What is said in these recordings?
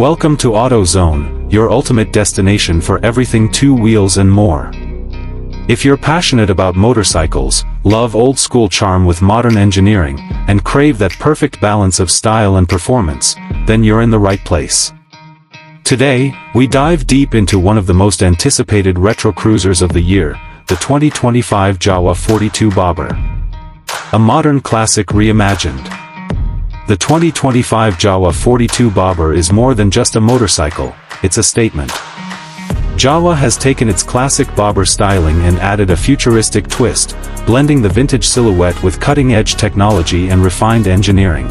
Welcome to AutoZone, your ultimate destination for everything two wheels and more. If you're passionate about motorcycles, love old-school charm with modern engineering, and crave that perfect balance of style and performance, then you're in the right place. Today, we dive deep into one of the most anticipated retro cruisers of the year, the 2025 Jawa 42 Bobber. A modern classic reimagined. The 2025 Jawa 42 Bobber is more than just a motorcycle, it's a statement. Jawa has taken its classic bobber styling and added a futuristic twist, blending the vintage silhouette with cutting-edge technology and refined engineering.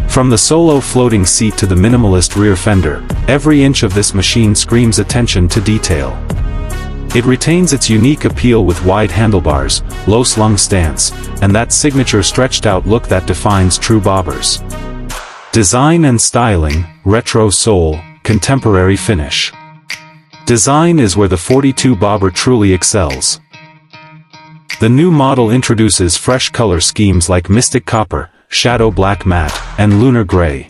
From the solo floating seat to the minimalist rear fender, every inch of this machine screams attention to detail. It retains its unique appeal with wide handlebars, low-slung stance, and that signature stretched-out look that defines true bobbers. Design and styling, retro soul, contemporary finish. Design is where the 42 Bobber truly excels. The new model introduces fresh color schemes like Mystic Copper, Shadow Black Matte, and Lunar Gray.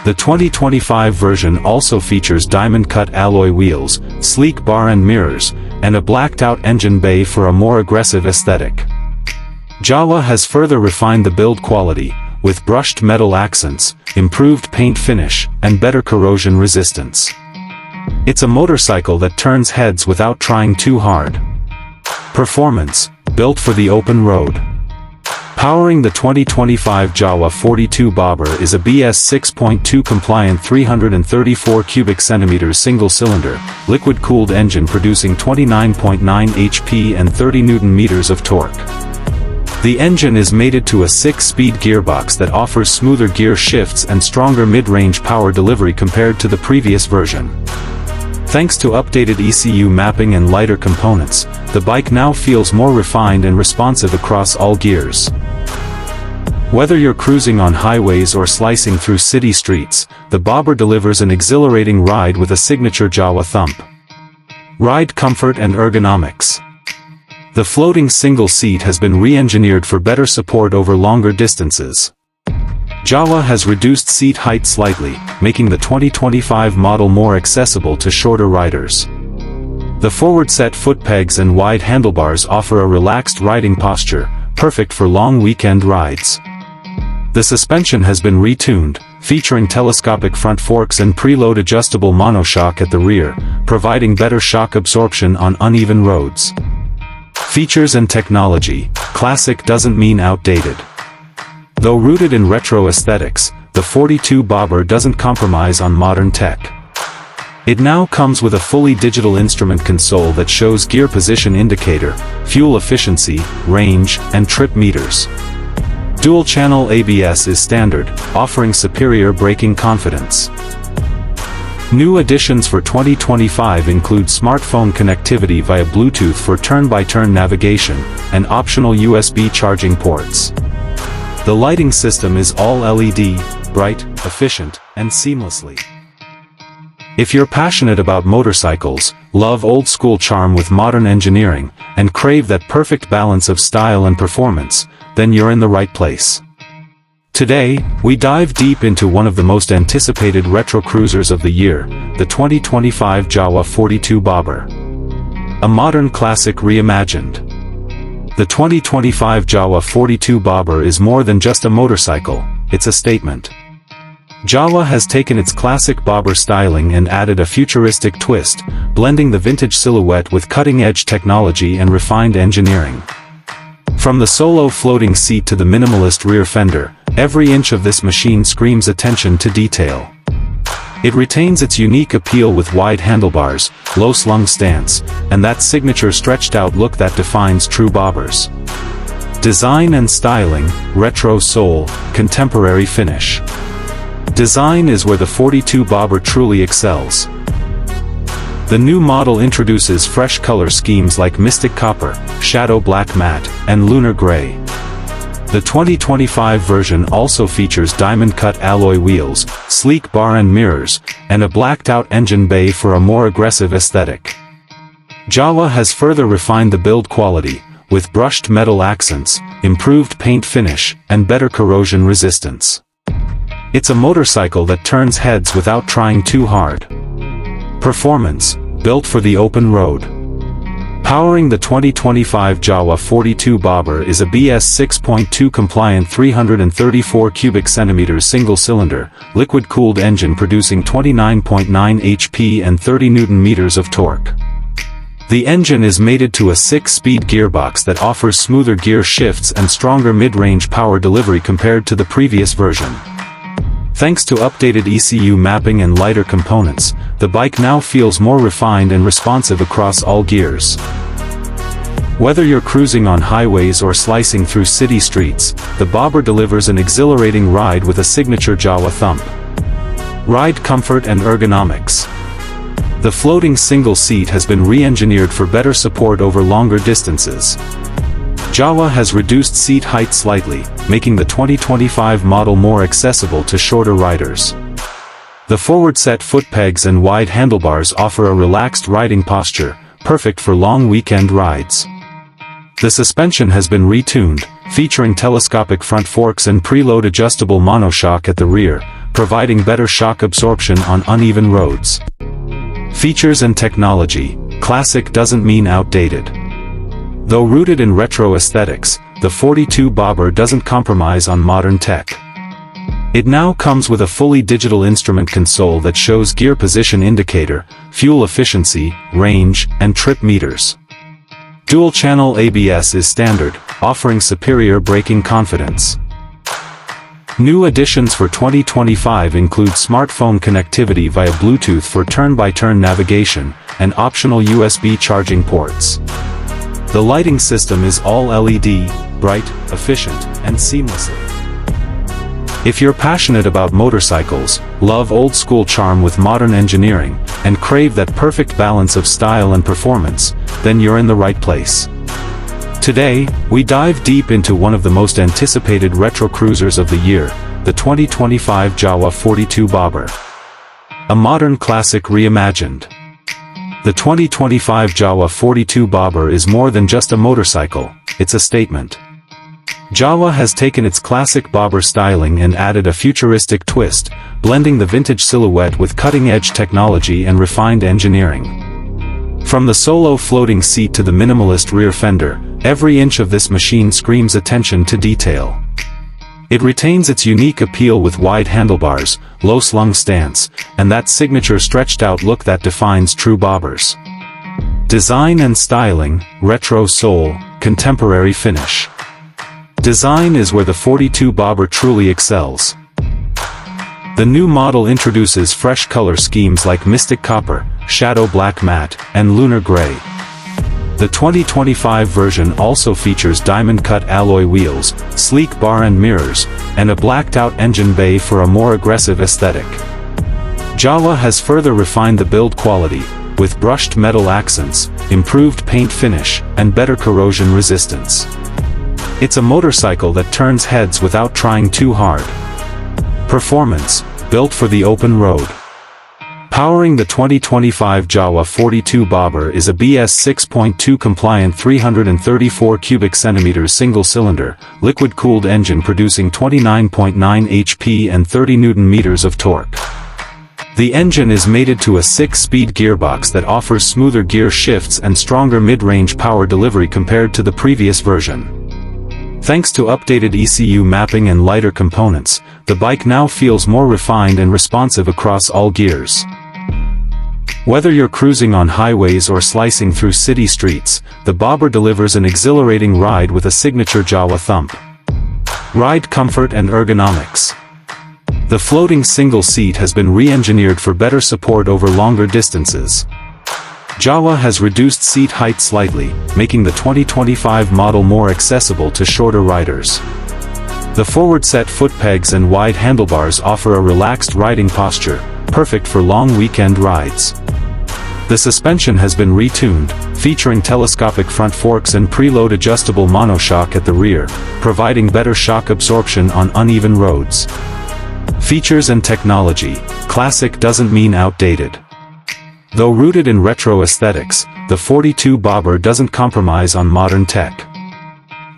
The 2025 version also features diamond-cut alloy wheels, sleek bar and mirrors, and a blacked-out engine bay for a more aggressive aesthetic. Jawa has further refined the build quality, with brushed metal accents, improved paint finish, and better corrosion resistance. It's a motorcycle that turns heads without trying too hard. Performance, built for the open road. Powering the 2025 Jawa 42 Bobber is a BS 6.2 compliant 334 cubic centimeters single-cylinder, liquid-cooled engine producing 29.9 HP and 30 Nm of torque. The engine is mated to a 6-speed gearbox that offers smoother gear shifts and stronger mid-range power delivery compared to the previous version. Thanks to updated ECU mapping and lighter components, the bike now feels more refined and responsive across all gears. Whether you're cruising on highways or slicing through city streets, the Bobber delivers an exhilarating ride with a signature Jawa thump. Ride comfort and ergonomics. The floating single seat has been re-engineered for better support over longer distances. Jawa has reduced seat height slightly, making the 2025 model more accessible to shorter riders. The forward-set foot pegs and wide handlebars offer a relaxed riding posture, perfect for long weekend rides. The suspension has been retuned, featuring telescopic front forks and preload adjustable monoshock at the rear, providing better shock absorption on uneven roads. Features and technology. Classic doesn't mean outdated. Though rooted in retro aesthetics, the 42 Bobber doesn't compromise on modern tech. It now comes with a fully digital instrument console that shows gear position indicator, fuel efficiency, range, and trip meters. Dual-channel ABS is standard, offering superior braking confidence. New additions for 2025 include smartphone connectivity via Bluetooth for turn-by-turn navigation, and optional USB charging ports. The lighting system is all LED, bright, efficient, and seamlessly. If you're passionate about motorcycles, love old-school charm with modern engineering, and crave that perfect balance of style and performance, then you're in the right place. Today, we dive deep into one of the most anticipated retro cruisers of the year, the 2025 Jawa 42 Bobber. A modern classic reimagined. The 2025 Jawa 42 Bobber is more than just a motorcycle, it's a statement. Jawa has taken its classic bobber styling and added a futuristic twist, blending the vintage silhouette with cutting-edge technology and refined engineering. From the solo floating seat to the minimalist rear fender, every inch of this machine screams attention to detail. It retains its unique appeal with wide handlebars, low-slung stance, and that signature stretched-out look that defines true bobbers. Design and styling, retro soul, contemporary finish. Design is where the 42 Bobber truly excels. The new model introduces fresh color schemes like Mystic Copper, Shadow Black Matte, and Lunar Gray. The 2025 version also features diamond-cut alloy wheels, sleek bar and mirrors, and a blacked-out engine bay for a more aggressive aesthetic. Jawa has further refined the build quality, with brushed metal accents, improved paint finish, and better corrosion resistance. It's a motorcycle that turns heads without trying too hard. Performance, built for the open road. Powering the 2025 Jawa 42 Bobber is a BS 6.2 compliant 334 cubic centimeters single-cylinder, liquid-cooled engine producing 29.9 HP and 30 Nm of torque. The engine is mated to a 6-speed gearbox that offers smoother gear shifts and stronger mid-range power delivery compared to the previous version. Thanks to updated ECU mapping and lighter components, the bike now feels more refined and responsive across all gears. Whether you're cruising on highways or slicing through city streets, the Bobber delivers an exhilarating ride with a signature Jawa thump. Ride comfort and ergonomics. The floating single seat has been re-engineered for better support over longer distances. Jawa has reduced seat height slightly, making the 2025 model more accessible to shorter riders. The forward-set foot pegs and wide handlebars offer a relaxed riding posture, perfect for long weekend rides. The suspension has been retuned, featuring telescopic front forks and preload adjustable monoshock at the rear, providing better shock absorption on uneven roads. Features and technology. Classic doesn't mean outdated. Though rooted in retro aesthetics, the 42 Bobber doesn't compromise on modern tech. It now comes with a fully digital instrument console that shows gear position indicator, fuel efficiency, range, and trip meters. Dual-channel ABS is standard, offering superior braking confidence. New additions for 2025 include smartphone connectivity via Bluetooth for turn-by-turn navigation, and optional USB charging ports. The lighting system is all LED, bright, efficient, and seamlessly. If you're passionate about motorcycles, love old-school charm with modern engineering, and crave that perfect balance of style and performance, then you're in the right place. Today, we dive deep into one of the most anticipated retro cruisers of the year, the 2025 Jawa 42 Bobber. A modern classic reimagined. The 2025 Jawa 42 Bobber is more than just a motorcycle, it's a statement. Jawa has taken its classic Bobber styling and added a futuristic twist, blending the vintage silhouette with cutting-edge technology and refined engineering. From the solo floating seat to the minimalist rear fender, every inch of this machine screams attention to detail. It retains its unique appeal with wide handlebars, low-slung stance, and that signature stretched-out look that defines true bobbers. Design and styling, retro soul, contemporary finish. Design is where the 42 Bobber truly excels. The new model introduces fresh color schemes like Mystic Copper, Shadow Black Matte, and Lunar Gray. The 2025 version also features diamond-cut alloy wheels, sleek bar and mirrors, and a blacked-out engine bay for a more aggressive aesthetic. Jawa has further refined the build quality, with brushed metal accents, improved paint finish, and better corrosion resistance. It's a motorcycle that turns heads without trying too hard. Performance, built for the open road. Powering the 2025 Jawa 42 Bobber is a BS 6.2 compliant 334 cubic centimeters single-cylinder, liquid-cooled engine producing 29.9 HP and 30 Nm of torque. The engine is mated to a 6-speed gearbox that offers smoother gear shifts and stronger mid-range power delivery compared to the previous version. Thanks to updated ECU mapping and lighter components, the bike now feels more refined and responsive across all gears. Whether you're cruising on highways or slicing through city streets, the Bobber delivers an exhilarating ride with a signature Jawa thump. Ride comfort and ergonomics. The floating single seat has been re-engineered for better support over longer distances. Jawa has reduced seat height slightly, making the 2025 model more accessible to shorter riders. The forward-set foot pegs and wide handlebars offer a relaxed riding posture, perfect for long weekend rides. The suspension has been retuned, featuring telescopic front forks and preload adjustable monoshock at the rear, providing better shock absorption on uneven roads. Features and technology. Classic doesn't mean outdated. Though rooted in retro aesthetics, the 42 Bobber doesn't compromise on modern tech.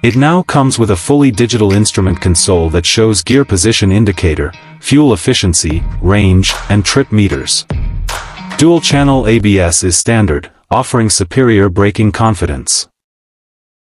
It now comes with a fully digital instrument console that shows gear position indicator, fuel efficiency, range, and trip meters. Dual-channel ABS is standard, offering superior braking confidence.